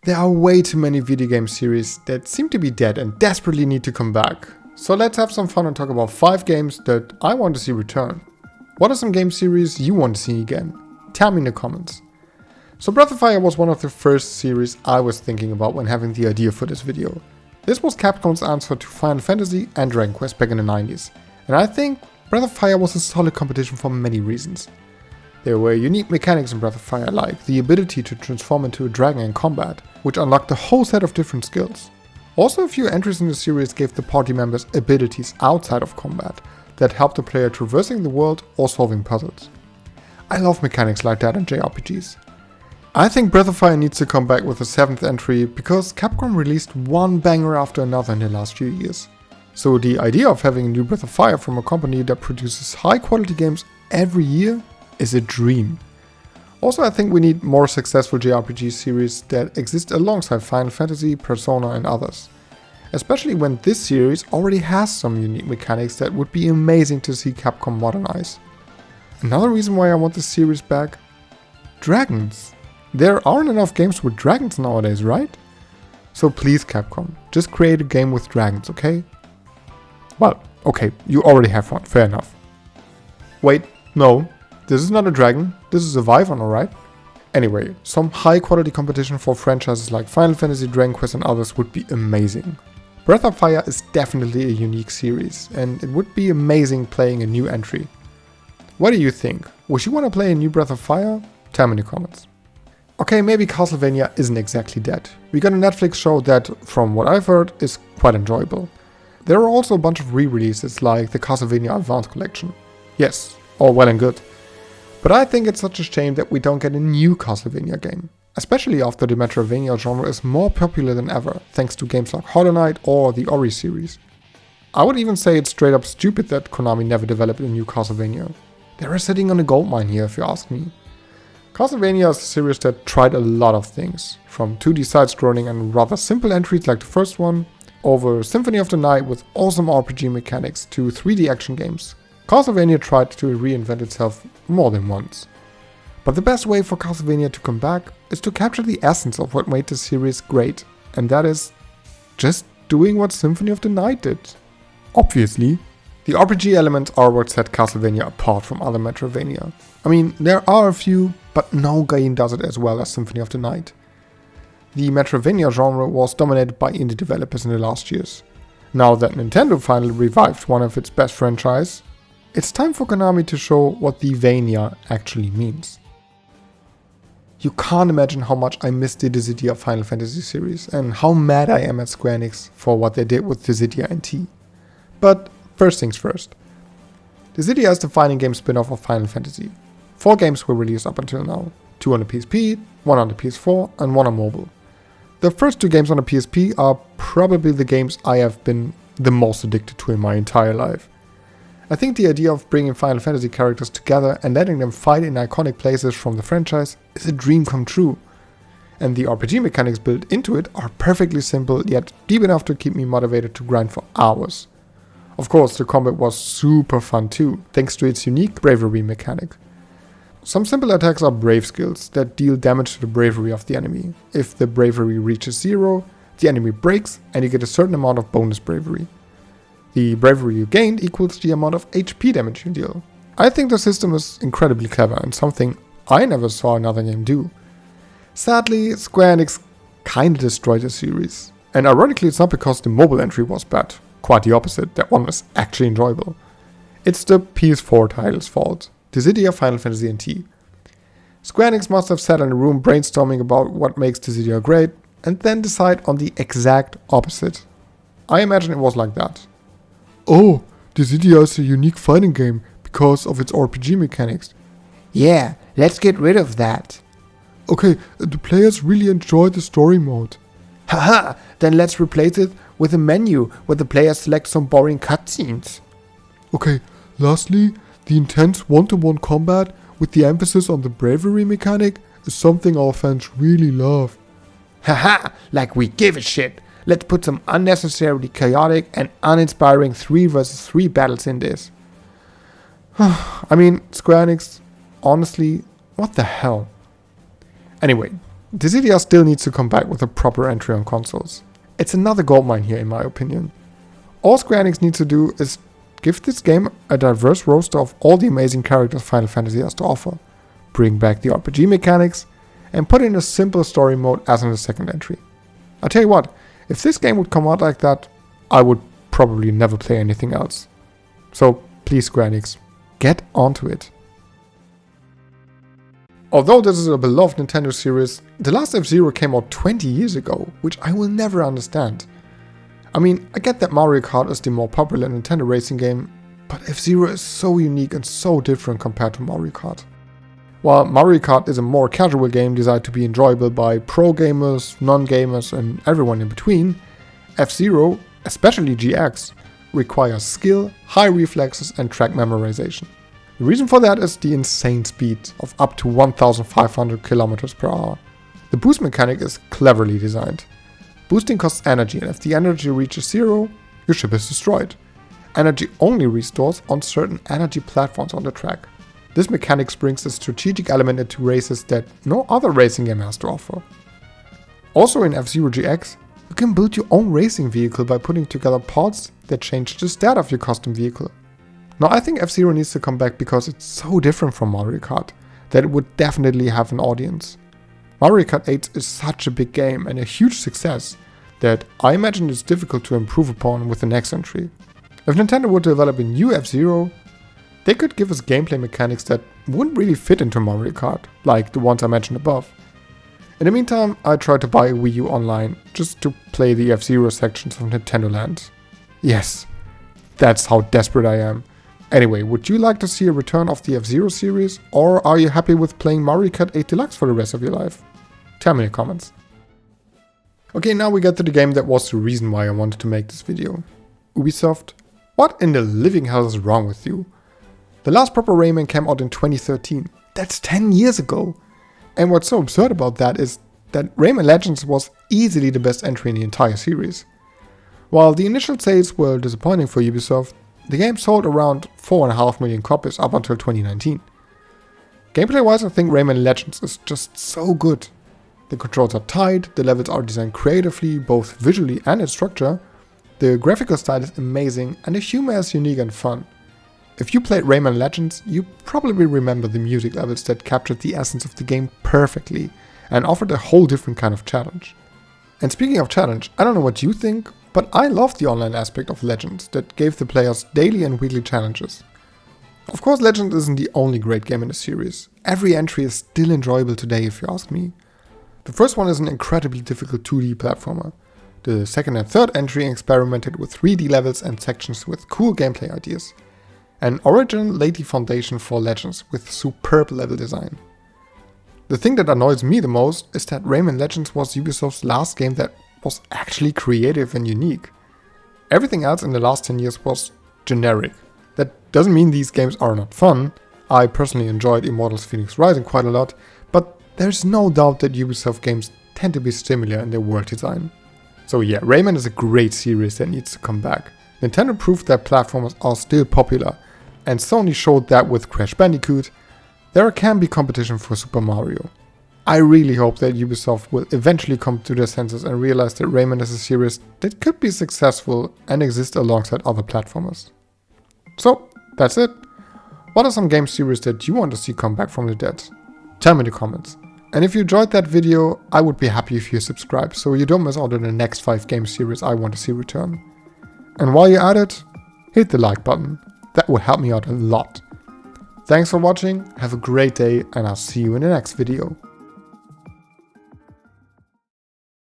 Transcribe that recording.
There are way too many video game series that seem to be dead and desperately need to come back. So let's have some fun and talk about 5 games that I want to see return. What are some game series you want to see again? Tell me in the comments. So Breath of Fire was one of the first series I was thinking about when having the idea for this video. This was Capcom's answer to Final Fantasy and Dragon Quest back in the 90s. And I think Breath of Fire was a solid competition for many reasons. There were unique mechanics in Breath of Fire, like the ability to transform into a dragon in combat, which unlocked a whole set of different skills. Also, a few entries in the series gave the party members abilities outside of combat that helped the player traversing the world or solving puzzles. I love mechanics like that in JRPGs. I think Breath of Fire needs to come back with a 7th entry because Capcom released one banger after another in the last few years. So the idea of having a new Breath of Fire from a company that produces high quality games every year is a dream. Also, I think we need more successful JRPG series that exist alongside Final Fantasy, Persona and others. Especially when this series already has some unique mechanics that would be amazing to see Capcom modernize. Another reason why I want this series back? Dragons. There aren't enough games with dragons nowadays, right? So please Capcom, just create a game with dragons, okay? Well, okay, you already have one, fair enough. Wait, no. This is not a dragon, this is a wyvern, alright? Anyway, some high quality competition for franchises like Final Fantasy, Dragon Quest and others would be amazing. Breath of Fire is definitely a unique series, and it would be amazing playing a new entry. What do you think? Would you want to play a new Breath of Fire? Tell me in the comments. Okay, maybe Castlevania isn't exactly dead. We got a Netflix show that, from what I've heard, is quite enjoyable. There are also a bunch of re-releases like the Castlevania Advance Collection. Yes, all well and good. But I think it's such a shame that we don't get a new Castlevania game, especially after the Metroidvania genre is more popular than ever, thanks to games like Hollow Knight or the Ori series. I would even say it's straight up stupid that Konami never developed a new Castlevania. They were sitting on a gold mine here if you ask me. Castlevania is a series that tried a lot of things, from 2D side-scrolling and rather simple entries like the first one, over Symphony of the Night with awesome RPG mechanics to 3D action games. Castlevania tried to reinvent itself more than once. But the best way for Castlevania to come back is to capture the essence of what made the series great, and that is just doing what Symphony of the Night did. Obviously, the RPG elements are what set Castlevania apart from other Metroidvania. I mean, there are a few, but no game does it as well as Symphony of the Night. The Metroidvania genre was dominated by indie developers in the last years. Now that Nintendo finally revived one of its best franchises, it's time for Konami to show what the Vania actually means. You can't imagine how much I miss the Dissidia Final Fantasy series and how mad I am at Square Enix for what they did with Dissidia NT. But first things first. Dissidia is the fighting game spin-off of Final Fantasy. 4 games were released up until now. 2 on the PSP, 1 on the PS4 and 1 on mobile. The first 2 games on the PSP are probably the games I have been the most addicted to in my entire life. I think the idea of bringing Final Fantasy characters together and letting them fight in iconic places from the franchise is a dream come true. And the RPG mechanics built into it are perfectly simple yet deep enough to keep me motivated to grind for hours. Of course, the combat was super fun too, thanks to its unique bravery mechanic. Some simple attacks are brave skills that deal damage to the bravery of the enemy. If the bravery reaches 0, the enemy breaks and you get a certain amount of bonus bravery. The bravery you gained equals the amount of HP damage you deal. I think the system is incredibly clever and something I never saw another game do. Sadly, Square Enix kinda destroyed the series. And ironically, it's not because the mobile entry was bad. Quite the opposite, that one was actually enjoyable. It's the PS4 title's fault. Dissidia Final Fantasy NT. Square Enix must have sat in a room brainstorming about what makes Dissidia great and then decide on the exact opposite. I imagine it was like that. Oh, Dissidia is a unique fighting game because of its RPG mechanics. Yeah, let's get rid of that. Okay, the players really enjoy the story mode. Haha, then let's replace it with a menu where the players select some boring cutscenes. Okay, lastly, the intense one-to-one combat with the emphasis on the bravery mechanic is something our fans really love. Haha, like we give a shit. Let's put some unnecessarily chaotic and uninspiring 3 vs 3 battles in this. I mean, Square Enix, honestly, what the hell? Anyway, Dissidia still needs to come back with a proper entry on consoles. It's another goldmine here in my opinion. All Square Enix needs to do is give this game a diverse roster of all the amazing characters Final Fantasy has to offer, bring back the RPG mechanics, and put in a simple story mode as in the second entry. I tell you what, if this game would come out like that, I would probably never play anything else. So please Square Enix, get onto it. Although this is a beloved Nintendo series, the last F-Zero came out 20 years ago, which I will never understand. I mean, I get that Mario Kart is the more popular Nintendo racing game, but F-Zero is so unique and so different compared to Mario Kart. While Mario Kart is a more casual game designed to be enjoyable by pro gamers, non-gamers and everyone in between, F-Zero, especially GX, requires skill, high reflexes and track memorization. The reason for that is the insane speed of up to 1500 km per hour. The boost mechanic is cleverly designed. Boosting costs energy, and if the energy reaches zero, your ship is destroyed. Energy only restores on certain energy platforms on the track. This mechanic brings a strategic element into races that no other racing game has to offer. Also in F-Zero GX, you can build your own racing vehicle by putting together parts that change the stat of your custom vehicle. Now I think F-Zero needs to come back because it's so different from Mario Kart that it would definitely have an audience. Mario Kart 8 is such a big game and a huge success that I imagine it's difficult to improve upon with the next entry. If Nintendo would develop a new F-Zero, they could give us gameplay mechanics that wouldn't really fit into Mario Kart, like the ones I mentioned above. In the meantime, I tried to buy a Wii U online just to play the F-Zero sections of Nintendo Land. Yes, that's how desperate I am. Anyway, would you like to see a return of the F-Zero series, or are you happy with playing Mario Kart 8 Deluxe for the rest of your life? Tell me in the comments. Okay, now we get to the game that was the reason why I wanted to make this video. Ubisoft, what in the living hell is wrong with you? The last proper Rayman came out in 2013. That's 10 years ago. And what's so absurd about that is that Rayman Legends was easily the best entry in the entire series. While the initial sales were disappointing for Ubisoft, the game sold around 4.5 million copies up until 2019. Gameplay wise, I think Rayman Legends is just so good. The controls are tight, the levels are designed creatively, both visually and in structure, the graphical style is amazing, and the humor is unique and fun. If you played Rayman Legends, you probably remember the music levels that captured the essence of the game perfectly and offered a whole different kind of challenge. And speaking of challenge, I don't know what you think, but I love the online aspect of Legends that gave the players daily and weekly challenges. Of course, Legends isn't the only great game in the series. Every entry is still enjoyable today if you ask me. The first one is an incredibly difficult 2D platformer. The second and third entry experimented with 3D levels and sections with cool gameplay ideas. And Origin laid the foundation for Legends with superb level design. The thing that annoys me the most is that Rayman Legends was Ubisoft's last game that was actually creative and unique. Everything else in the last 10 years was generic. That doesn't mean these games are not fun. I personally enjoyed Immortals Phoenix Rising quite a lot, but there's no doubt that Ubisoft games tend to be similar in their world design. So yeah, Rayman is a great series that needs to come back. Nintendo proved that platformers are still popular, and Sony showed that with Crash Bandicoot. There can be competition for Super Mario. I really hope that Ubisoft will eventually come to their senses and realize that Rayman is a series that could be successful and exist alongside other platformers. So, that's it. What are some game series that you want to see come back from the dead? Tell me in the comments. And if you enjoyed that video, I would be happy if you subscribe so you don't miss out on the next 5 game series I want to see return. And while you're at it, hit the like button. That would help me out a lot. Thanks for watching, have a great day, and I'll see you in the next video.